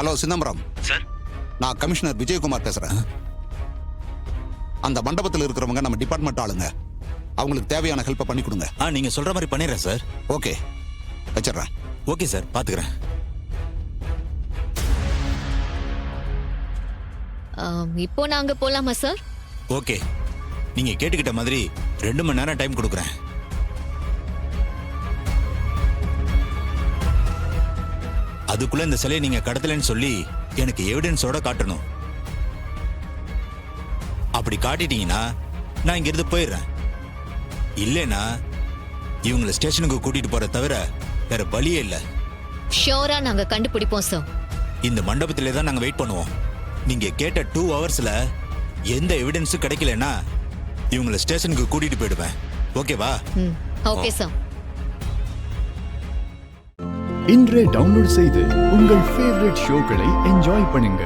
Hello Chidambaram sir. நான் commissioner Vijayakumar பேசுறேன். அந்த மண்டபத்தில் இருக்கிறவங்க நம்ம டிபார்ட்மெண்ட் ஆளுங்க. அவங்களுக்கு தேவையான ஹெல்ப்பை பண்ணி கொடுங்க. நீங்க சொல்ற மாதிரி பண்ணிடுறேன் சார். ஓகே, வச்சிடுறேன். ஓகே சார், பாத்துக்கிறேன். இப்போ நாங்க போலாமா சார்? ஓகே, நீங்க கேட்டுக்கிட்ட மாதிரி 2 மணி நேரம் டைம் கொடுக்குறேன். அதுக்குள்ள இந்த சிலையை நீங்க கடத்தலன்னு சொல்லி எனக்கு எவிடன்ஸோட காட்டணும். அப்படி காட்டிட்டீங்கன்னா நான் இங்க இருந்து போயிடுறேன். இல்லைன்னா இவங்களை ஸ்டேஷனுக்கு கூட்டிட்டு போற தவிர வேற வழியே இல்லை. ஷோரா நாங்க கண்டுபிடிப்போம் சார். இந்த மண்டபத்திலே தான் நாங்க வெயிட் பண்ணுவோம். நீங்க கேட்ட 2 ஹவர்ஸ்ல எந்த எவிடன்ஸும் கிடைக்கலன்னா இவங்களை ஸ்டேஷனுக்கு கூட்டிட்டு போயிடுவேன். ஓகேவா? Okay sir. இன்றே டவுன்லோட் செய்து உங்கள் ஃபேவரட் ஷோக்களை என்ஜாய் பண்ணுங்க.